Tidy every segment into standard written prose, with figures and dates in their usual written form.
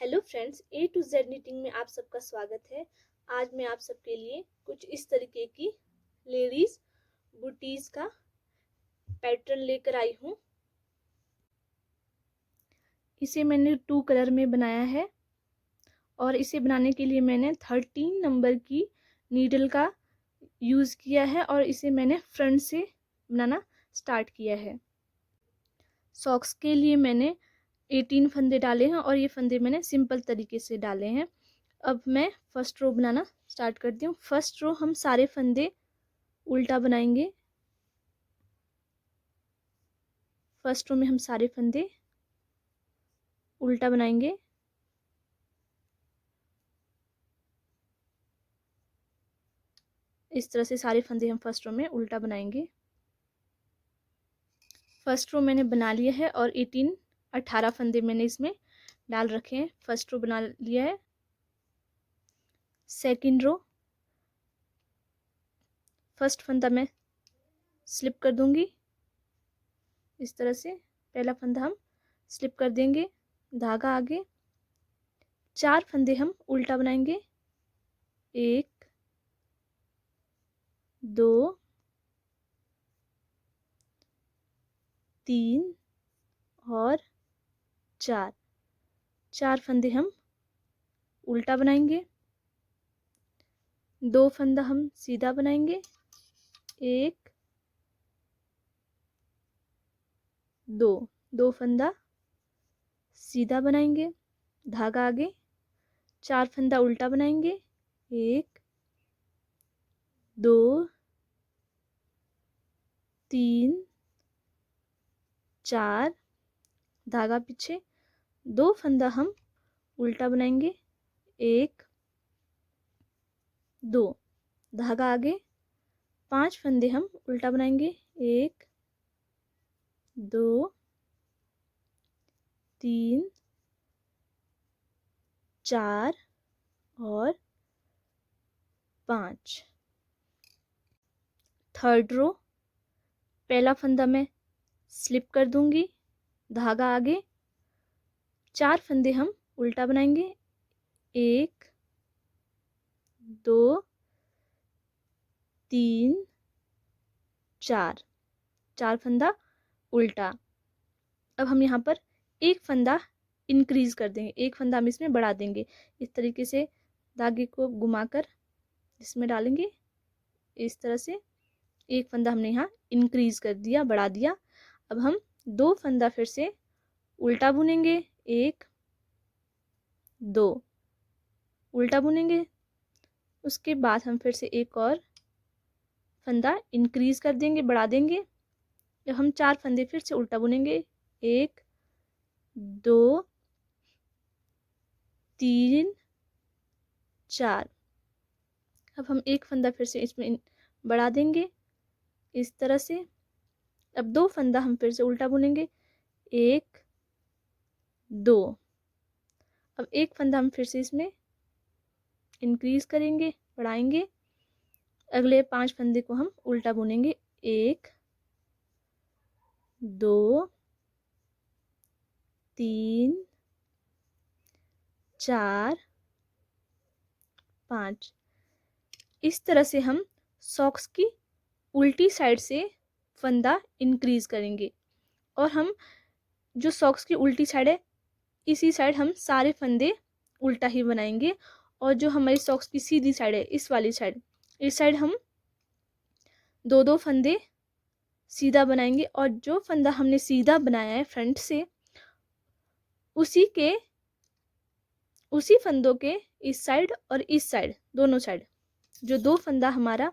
Hello friends, A to Z knitting में आप सबका स्वागत है। आज मैं आप सबके लिए कुछ इस तरीके की लेडीज बूटीज का पैटर्न लेकर आई हूँ। इसे मैंने 2 कलर में बनाया है और इसे बनाने के लिए मैंने 13 नंबर की नीडल का यूज़ किया है और इसे मैंने फ्रंट से बनाना स्टार्ट किया है। सॉक्स के लिए मैंने 18 फंदे डाले हैं और ये फंदे मैंने सिंपल तरीके से डाले हैं। अब मैं फर्स्ट रो बनाना स्टार्ट करती हूँ। फर्स्ट रो हम सारे फंदे उल्टा बनाएंगे। फर्स्ट रो में हम सारे फंदे उल्टा बनाएंगे। इस तरह से सारे फंदे हम फर्स्ट रो में उल्टा बनाएंगे। फर्स्ट रो मैंने बना लिया है और 18 फंदे मैंने इसमें डाल रखे हैं। फर्स्ट रो बना लिया है। सेकंड रो, फर्स्ट फंदा मैं स्लिप कर दूंगी इस तरह से। पहला फंदा हम स्लिप कर देंगे, धागा आगे, 4 फंदे हम उल्टा बनाएंगे। 1 2 3 और 4 फंदे हम उल्टा बनाएंगे। 2 फंदा हम सीधा बनाएंगे। 1 2 फंदा सीधा बनाएंगे, धागा आगे, 4 फंदा उल्टा बनाएंगे। 1 2 3 4, धागा पीछे, 2 फंदा हम उल्टा बनाएंगे। 1 2, धागा आगे, 5 फंदे हम उल्टा बनाएंगे। 1 2 3 4 और 5। थर्ड रो, पहला फंदा मैं स्लिप कर दूंगी, धागा आगे, 4 फंदे हम उल्टा बनाएंगे। 1 2 3 4 फंदा उल्टा। अब हम यहाँ पर एक फंदा इंक्रीज कर देंगे, एक फंदा हम इसमें बढ़ा देंगे। इस तरीके से धागे को घुमाकर इसमें डालेंगे। इस तरह से एक फंदा हमने यहाँ इंक्रीज कर दिया, बढ़ा दिया। अब हम 2 फंदा फिर से उल्टा बुनेंगे। 1 2 उल्टा बुनेंगे। उसके बाद हम फिर से एक और फंदा इंक्रीज कर देंगे, बढ़ा देंगे। जब हम 4 फंदे फिर से उल्टा बुनेंगे। 1 2 3 4। अब हम एक फंदा फिर से इसमें बढ़ा देंगे इस तरह से। अब 2 फंदा हम फिर से उल्टा बुनेंगे। 1 2। अब एक फंदा हम फिर से इसमें इंक्रीज करेंगे, बढ़ाएंगे। अगले 5 फंदे को हम उल्टा बुनेंगे। 1 2 3 4 5। इस तरह से हम सॉक्स की उल्टी साइड से फंदा इंक्रीज करेंगे और हम जो सॉक्स की उल्टी साइड है इसी साइड हम सारे फंदे उल्टा ही बनाएंगे। और जो हमारी सॉक्स की सीधी साइड है इस वाली साइड, इस साइड हम 2 फंदे सीधा बनाएंगे और जो फंदा हमने सीधा बनाया है फ्रंट से उसी फंदों के इस साइड और इस साइड, दोनों साइड जो 2 फंदा हमारा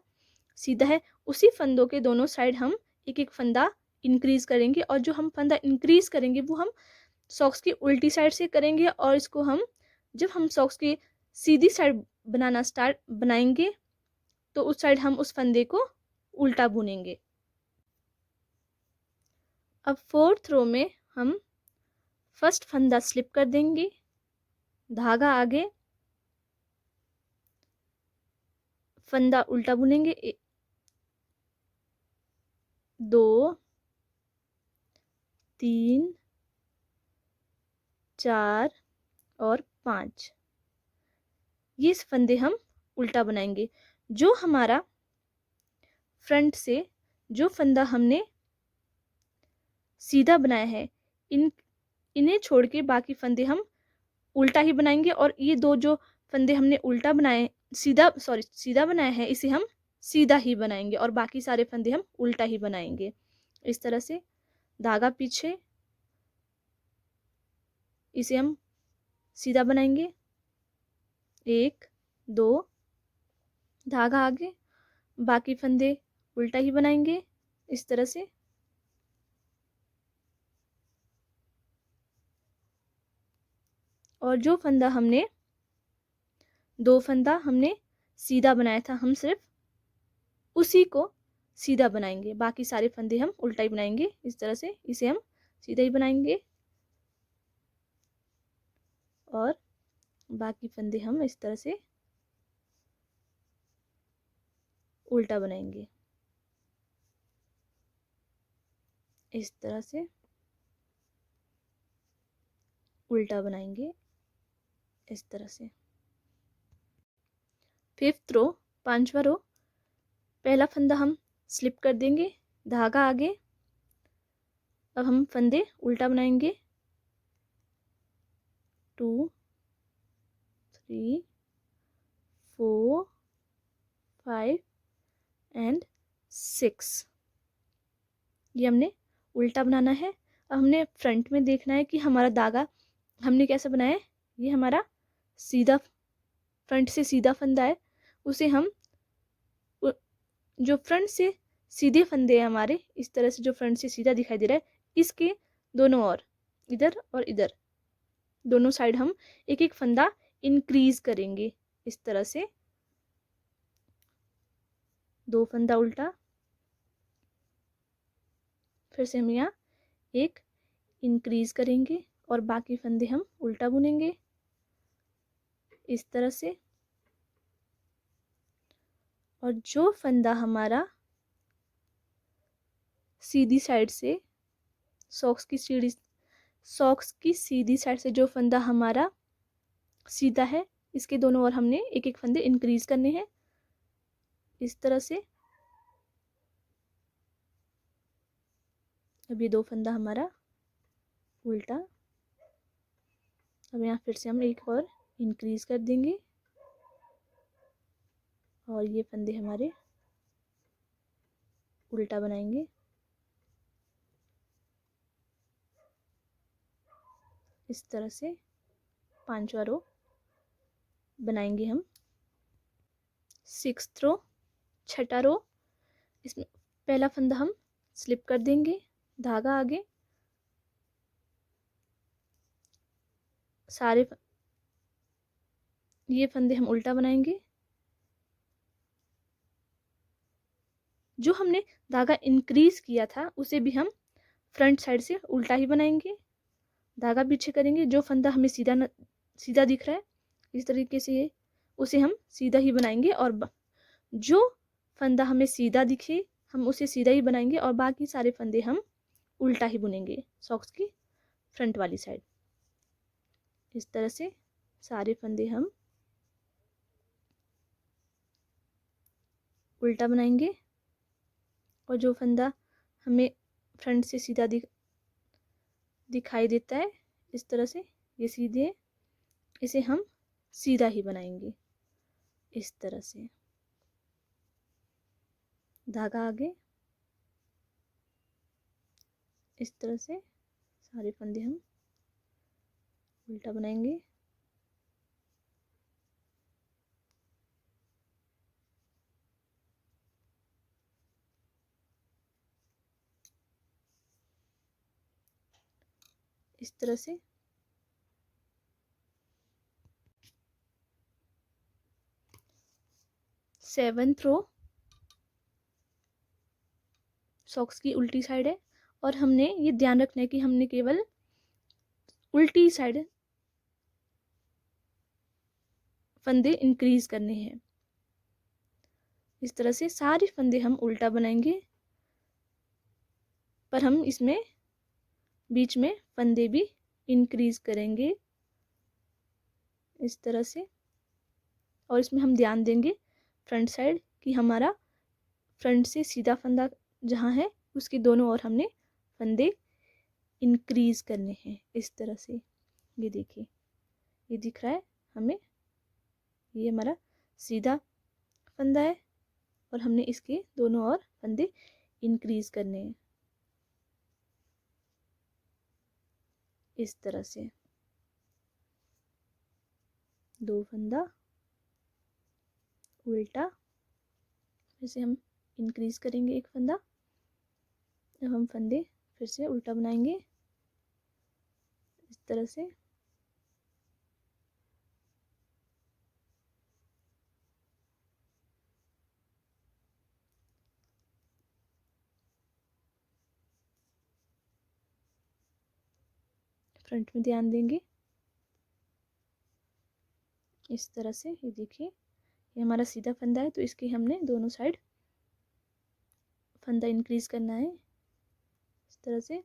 सीधा है उसी फंदों के दोनों साइड हम एक एक फंदा इंक्रीज करेंगे। और जो हम फंदा इंक्रीज करेंगे वो हम सॉक्स की उल्टी साइड से करेंगे और इसको हम जब हम सॉक्स की सीधी साइड बनाएंगे तो उस साइड हम उस फंदे को उल्टा बुनेंगे। अब फोर्थ रो में हम फर्स्ट फंदा स्लिप कर देंगे, धागा आगे, फंदा उल्टा बुनेंगे। 2 3 4 और 5। ये फंदे हम उल्टा बनाएंगे। जो हमारा फ्रंट से जो फंदा हमने सीधा बनाया है, इन्हें छोड़ के बाकी फंदे हम उल्टा ही बनाएंगे। और ये दो जो फंदे हमने उल्टा बनाए, सीधा बनाया है, इसे हम सीधा ही बनाएंगे और बाकी सारे फंदे हम उल्टा ही बनाएंगे। इस तरह से धागा पीछे, इसे हम सीधा बनाएंगे, 1 2, धागा आगे, बाकी फंदे उल्टा ही बनाएंगे इस तरह से। और जो फंदा हमने 2 फंदा हमने सीधा बनाया था, हम सिर्फ उसी को सीधा बनाएंगे, बाकी सारे फंदे हम उल्टा ही बनाएंगे इस तरह से। इसे हम सीधा ही बनाएंगे और बाकी फंदे हम इस तरह से उल्टा बनाएंगे, इस तरह से उल्टा बनाएंगे इस तरह से। 5th रो, 5वां रो, पहला फंदा हम स्लिप कर देंगे, धागा आगे। अब हम फंदे उल्टा बनाएंगे, 2 3 4 5 एंड 6। ये हमने उल्टा बनाना है। अब हमने फ्रंट में देखना है कि हमारा धागा हमने कैसा बनाया है। ये हमारा सीधा, फ्रंट से सीधा फंदा है, उसे हम जो फ्रंट से सीधे फंदे हैं हमारे, इस तरह से जो फ्रंट से सीधा दिखाई दे रहा है, इसके दोनों ओर, इधर और इधर, दोनों साइड हम एक एक फंदा इंक्रीज करेंगे इस तरह से। 2 फंदा उल्टा, फिर से हम यहाँ एक इंक्रीज करेंगे और बाकी फंदे हम उल्टा बुनेंगे इस तरह से। और जो फंदा हमारा सीधी साइड से, सॉक्स की सीधी साइड से जो फंदा हमारा सीधा है, इसके दोनों ओर हमने एक एक फंदे इंक्रीज करने हैं इस तरह से। अब ये 2 फंदा हमारा उल्टा, अब यहाँ फिर से हम एक और इंक्रीज कर देंगे और ये फंदे हमारे उल्टा बनाएंगे इस तरह से। 5वां रो बनाएंगे हम। 6th रो, 6ठा रो, इसमें पहला फंदा हम स्लिप कर देंगे, धागा आगे, सारे ये फंदे हम उल्टा बनाएंगे। जो हमने धागा इंक्रीज किया था उसे भी हम फ्रंट साइड से उल्टा ही बनाएंगे, धागा पीछे करेंगे। जो फंदा हमें सीधा दिख रहा है इस तरीके से, उसे हम सीधा ही बनाएंगे और जो फंदा हमें सीधा दिखे हम उसे सीधा ही बनाएंगे और बाकी सारे फंदे हम उल्टा ही बुनेंगे सॉक्स की फ्रंट वाली साइड। इस तरह से सारे फंदे हम उल्टा बनाएंगे और जो फंदा हमें फ्रंट से सीधा दिखाई देता है इस तरह से, ये सीधे, इसे हम सीधा ही बनाएंगे इस तरह से। धागा आगे, इस तरह से सारे फंदे हम उल्टा बनाएंगे। इस तरह से। सेवंथ रो, सॉक्स की उल्टी साइड है और हमने ये ध्यान रखना है कि हमने केवल उल्टी साइड फंदे इंक्रीज करने हैं। इस तरह से सारे फंदे हम उल्टा बनाएंगे, पर हम इसमें बीच में फंदे भी इंक्रीज करेंगे इस तरह से। और इसमें हम ध्यान देंगे फ्रंट साइड कि हमारा फ्रंट से सीधा फंदा जहाँ है उसके दोनों ओर हमने फंदे इंक्रीज करने हैं इस तरह से। ये देखिए, ये दिख रहा है हमें, ये हमारा सीधा फंदा है और हमने इसके दोनों ओर फंदे इंक्रीज करने हैं इस तरह से। 2 फंदा उल्टा, फिर से हम इंक्रीज करेंगे 1 फंदा। अब हम फंदे फिर से उल्टा बनाएंगे इस तरह से। फ्रंट में ध्यान देंगे इस तरह से। ये देखिए, ये हमारा सीधा फंदा है तो इसके हमने दोनों साइड फंदा इंक्रीज करना है इस तरह से।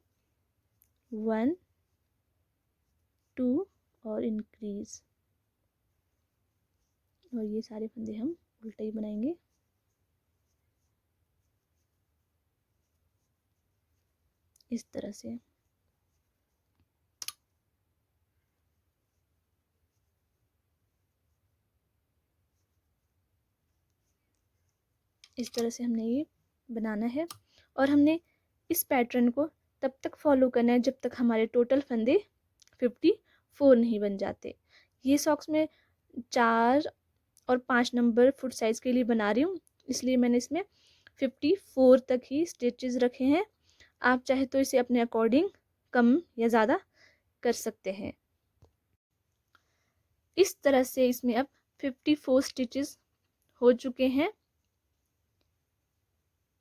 1 2 और इंक्रीज, और ये सारे फंदे हम उल्टा ही बनाएंगे इस तरह से। इस तरह से हमने ये बनाना है और हमने इस पैटर्न को तब तक फॉलो करना है जब तक हमारे टोटल फंदे 54 नहीं बन जाते। ये सॉक्स में 4 और 5 नंबर फुट साइज़ के लिए बना रही हूँ, इसलिए मैंने इसमें 54 तक ही स्टिचेस रखे हैं। आप चाहे तो इसे अपने अकॉर्डिंग कम या ज़्यादा कर सकते हैं। इस तरह से इसमें अब 54 स्टिचेस हो चुके हैं।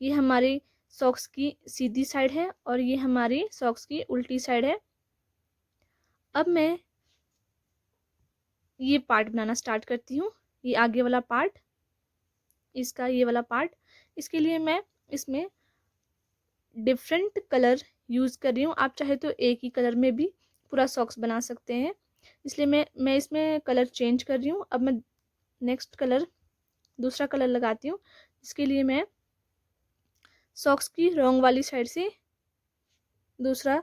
ये हमारी सॉक्स की सीधी साइड है और ये हमारी सॉक्स की उल्टी साइड है। अब मैं ये पार्ट बनाना स्टार्ट करती हूँ। ये आगे वाला पार्ट, इसका ये वाला पार्ट, इसके लिए मैं इसमें डिफरेंट कलर यूज़ कर रही हूँ। आप चाहे तो एक ही कलर में भी पूरा सॉक्स बना सकते हैं, इसलिए मैं इसमें कलर चेंज कर रही हूँ। अब मैं नेक्स्ट कलर, दूसरा कलर लगाती हूँ। इसके लिए मैं सॉक्स की रॉन्ग वाली साइड से दूसरा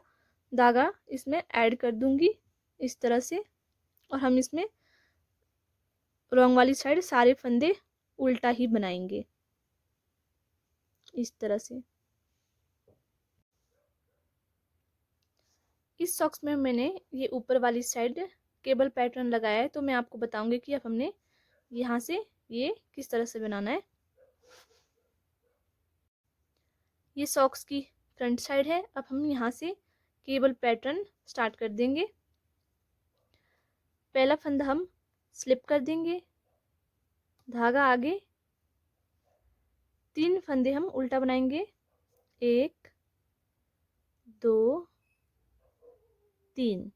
धागा इसमें ऐड कर दूंगी इस तरह से, और हम इसमें रॉन्ग वाली साइड सारे फंदे उल्टा ही बनाएंगे इस तरह से। इस सॉक्स में मैंने ये ऊपर वाली साइड केबल पैटर्न लगाया है, तो मैं आपको बताऊंगी कि अब हमने यहाँ से ये किस तरह से बनाना है। ये सॉक्स की फ्रंट साइड है। अब हम यहाँ से केबल पैटर्न स्टार्ट कर देंगे। पहला फंदा हम स्लिप कर देंगे, धागा आगे, 3 फंदे हम उल्टा बनाएंगे, 1 2 3,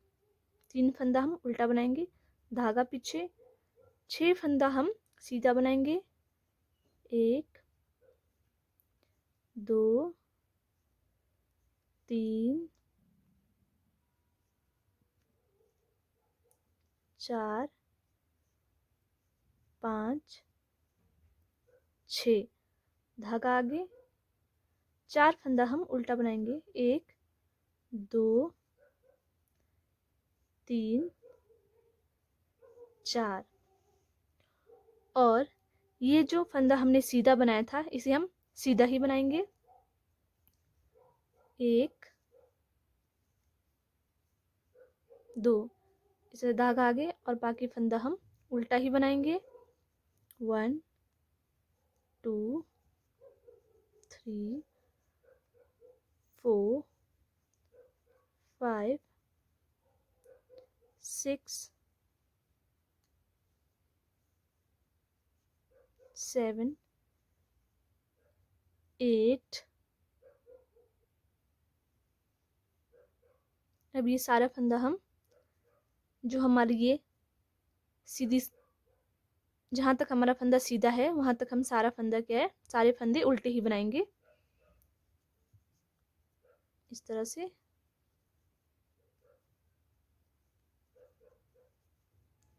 3 फंदा हम उल्टा बनाएंगे, धागा पीछे, 6 फंदा हम सीधा बनाएंगे, 1 2 3 4 5 6, धागा आगे, 4 फंदा हम उल्टा बनाएंगे, 1 2 3 4, और ये जो फंदा हमने सीधा बनाया था इसे हम सीधा ही बनाएंगे, 1 2, इसे धागा आगे और बाकी फंदा हम उल्टा ही बनाएंगे, 1 2 3 4 5 6 7 8। अब ये सारा फंदा हम जो हमारी ये सीधी, जहाँ तक हमारा फंदा सीधा है वहाँ तक हम सारा फंदा क्या है, सारे फंदे उल्टे ही बनाएंगे इस तरह से।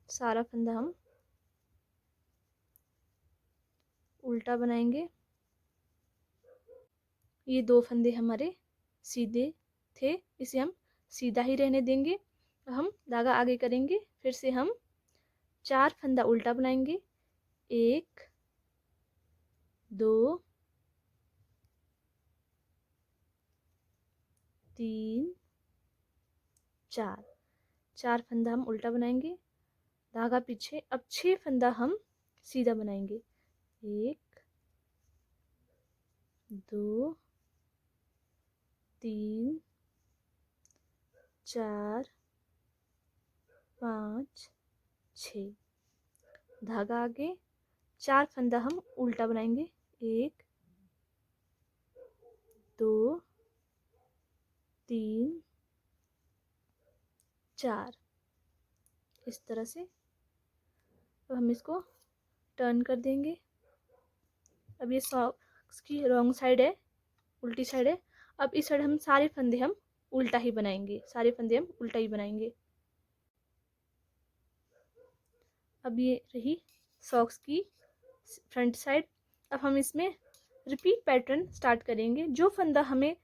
सारा फंदा हम उल्टा बनाएंगे। ये 2 फंदे हमारे सीधे थे, इसे हम सीधा ही रहने देंगे। हम धागा आगे करेंगे, फिर से हम 4 फंदा उल्टा बनाएंगे। 1 2 3 4, 4 फंदा हम उल्टा बनाएंगे, धागा पीछे। अब 6 फंदा हम सीधा बनाएंगे। 1 2 3 4 5 6, धागा आगे, 4 फंदा हम उल्टा बनाएंगे। 1 2 3 4, इस तरह से। अब हम इसको टर्न कर देंगे। अब ये सॉक्स की रॉन्ग साइड है, उल्टी साइड है। अब इस साइड हम सारे फंदे हम उल्टा ही बनाएंगे, सारे फंदे हम उल्टा ही बनाएंगे। अब ये रही सॉक्स की फ्रंट साइड। अब हम इसमें रिपीट पैटर्न स्टार्ट करेंगे। जो फंदा हमें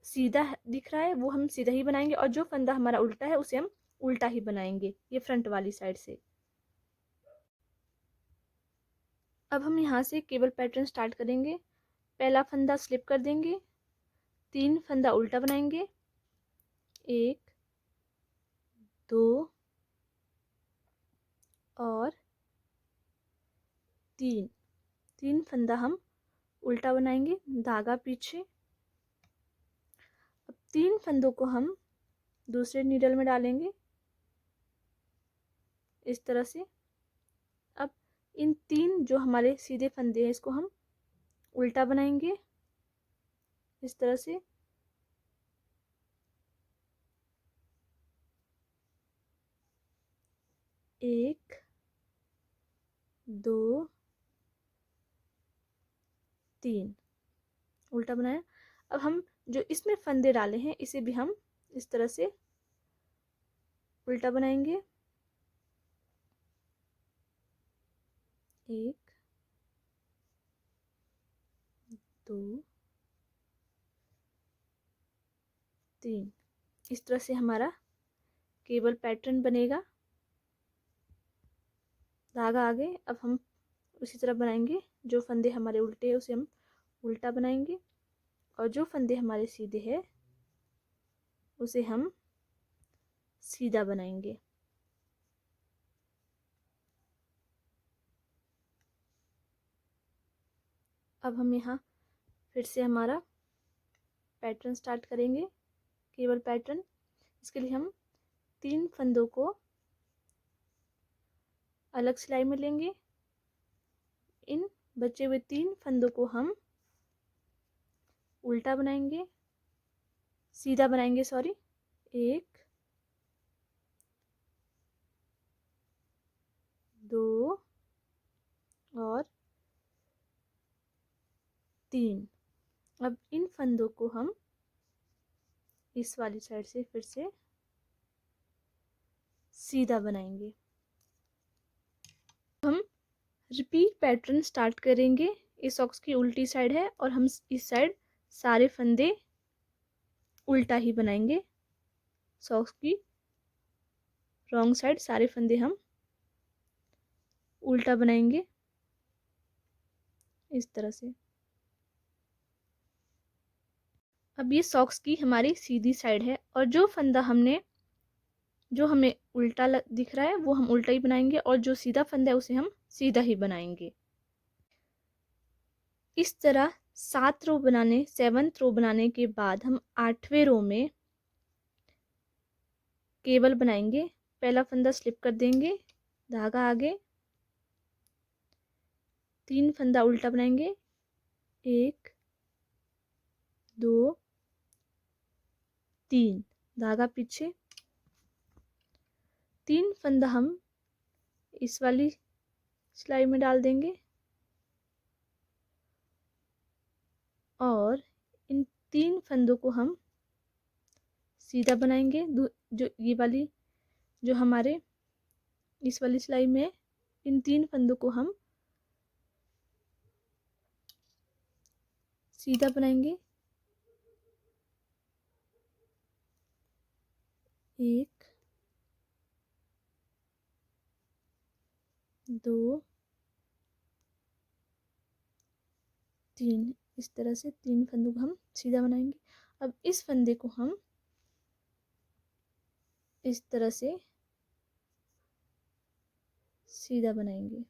सीधा दिख रहा है वो हम सीधा ही बनाएंगे, और जो फंदा हमारा उल्टा है उसे हम उल्टा ही बनाएंगे, ये फ्रंट वाली साइड से। अब हम यहाँ से केबल पैटर्न स्टार्ट करेंगे। पहला फंदा स्लिप कर देंगे, 3 फंदा उल्टा बनाएंगे। 1 2 और 3, 3 फंदा हम उल्टा बनाएंगे, धागा पीछे। अब 3 फंदों को हम दूसरे नीडल में डालेंगे इस तरह से। अब इन 3 जो हमारे सीधे फंदे हैं इसको हम उल्टा बनाएंगे इस तरह से। 1 2 3 उल्टा बनाया। अब हम जो इसमें फंदे डाले हैं इसे भी हम इस तरह से उल्टा बनाएंगे। 1 2 3, इस तरह से हमारा केबल पैटर्न बनेगा। धागा आगे। अब हम उसी तरह बनाएंगे, जो फंदे हमारे उल्टे हैं उसे हम उल्टा बनाएंगे, और जो फंदे हमारे सीधे हैं उसे हम सीधा बनाएंगे। अब हम यहाँ फिर से हमारा पैटर्न स्टार्ट करेंगे, केबल पैटर्न। इसके लिए हम 3 फंदों को अलग सिलाई में लेंगे। इन बचे हुए 3 फंदों को हम उल्टा बनाएंगे, सीधा बनाएंगे, सॉरी। 1 2 और 3। अब इन फंदों को हम इस वाली साइड से फिर से सीधा बनाएंगे। हम रिपीट पैटर्न स्टार्ट करेंगे। इस सॉक्स की उल्टी साइड है और हम इस साइड सारे फंदे उल्टा ही बनाएंगे। सॉक्स की रॉन्ग साइड सारे फंदे हम उल्टा बनाएंगे इस तरह से। अब ये सॉक्स की हमारी सीधी साइड है, और जो फंदा जो हमें उल्टा दिख रहा है वो हम उल्टा ही बनाएंगे, और जो सीधा फंदा है उसे हम सीधा ही बनाएंगे। इस तरह 7 रो बनाने 7th रो बनाने के बाद हम 8वें रो में केबल बनाएंगे। पहला फंदा स्लिप कर देंगे, धागा आगे, 3 फंदा उल्टा बनाएंगे। 1 2 3, धागा पीछे। 3 फंदा हम इस वाली सिलाई में डाल देंगे, और इन 3 फंदों को हम सीधा बनाएंगे। जो ये वाली जो हमारे इस वाली सिलाई में इन 3 फंदों को हम सीधा बनाएंगे। 1 2 3, इस तरह से 3 फंदों को हम सीधा बनाएंगे। अब इस फंदे को हम इस तरह से सीधा बनाएंगे।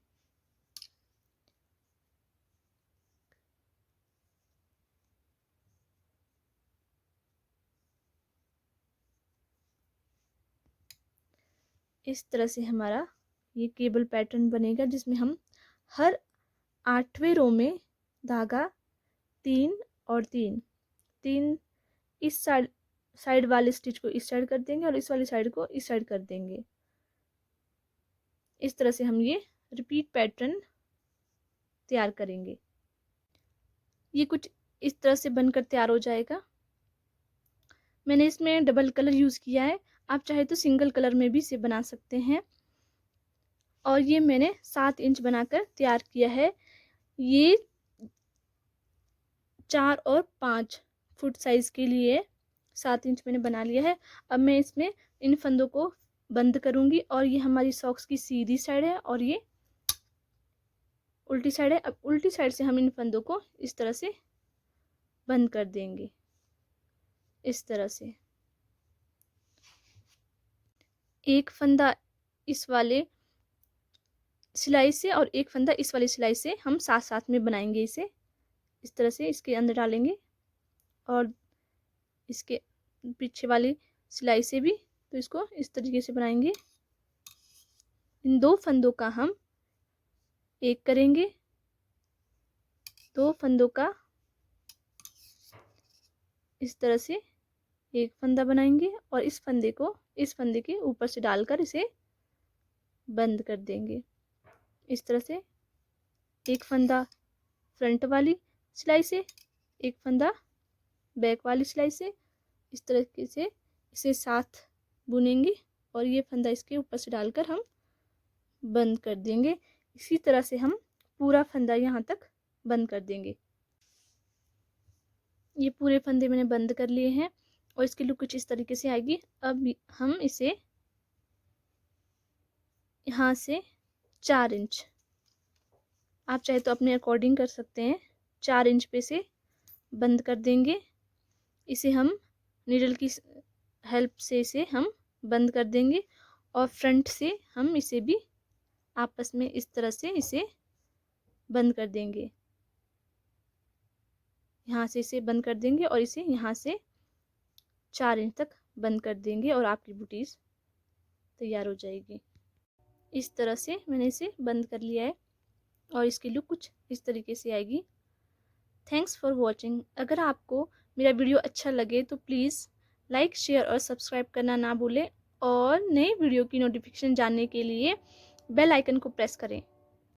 इस तरह से हमारा ये केबल पैटर्न बनेगा, जिसमें हम हर 8वें रो में धागा 3 और 3 इस साइड वाले स्टिच को इस साइड कर देंगे और इस वाली साइड को इस साइड कर देंगे। इस तरह से हम ये रिपीट पैटर्न तैयार करेंगे। ये कुछ इस तरह से बनकर तैयार हो जाएगा। मैंने इसमें डबल कलर यूज़ किया है, आप चाहे तो सिंगल कलर में भी इसे बना सकते हैं। और ये मैंने 7 इंच बनाकर तैयार किया है। ये 4 और 5 फुट साइज के लिए 7 इंच मैंने बना लिया है। अब मैं इसमें इन फंदों को बंद करूंगी और ये हमारी सॉक्स की सीधी साइड है और ये उल्टी साइड है। अब उल्टी साइड से हम इन फंदों को इस तरह से बंद कर देंगे, इस तरह से। एक फंदा इस वाले सिलाई से और एक फंदा इस वाली सिलाई से हम साथ साथ में बनाएंगे। इसे इस तरह से इसके अंदर डालेंगे और इसके पीछे वाली सिलाई से भी, तो इसको इस तरीके से बनाएंगे। इन 2 फंदों का हम एक करेंगे, 2 फंदों का इस तरह से एक फंदा बनाएंगे और इस फंदे को इस फंदे के ऊपर से डालकर इसे बंद कर देंगे। इस तरह से एक फंदा फ्रंट वाली सिलाई से, एक फंदा बैक वाली सिलाई से, इस तरीके से इसे साथ बुनेंगे और ये फंदा इसके ऊपर से डालकर हम बंद कर देंगे। इसी तरह से हम पूरा फंदा यहाँ तक बंद कर देंगे। ये पूरे फंदे मैंने बंद कर लिए हैं और इसकी लुक कुछ इस तरीके से आएगी। अब हम इसे यहाँ से 4 इंच, आप चाहे तो अपने अकॉर्डिंग कर सकते हैं, 4 इंच पे से बंद कर देंगे। इसे हम नीडल की हेल्प से इसे हम बंद कर देंगे और फ्रंट से हम इसे भी आपस में इस तरह से इसे बंद कर देंगे। यहाँ से इसे बंद कर देंगे और इसे यहाँ से 4 इंच तक बंद कर देंगे और आपकी बुटीज तैयार हो जाएगी। इस तरह से मैंने इसे बंद कर लिया है और इसकी लुक कुछ इस तरीके से आएगी। Thanks for watching. अगर आपको मेरा वीडियो अच्छा लगे तो प्लीज़ लाइक, शेयर और सब्सक्राइब करना ना भूलें और नई वीडियो की नोटिफिकेशन जानने के लिए बेल आइकन को प्रेस करें।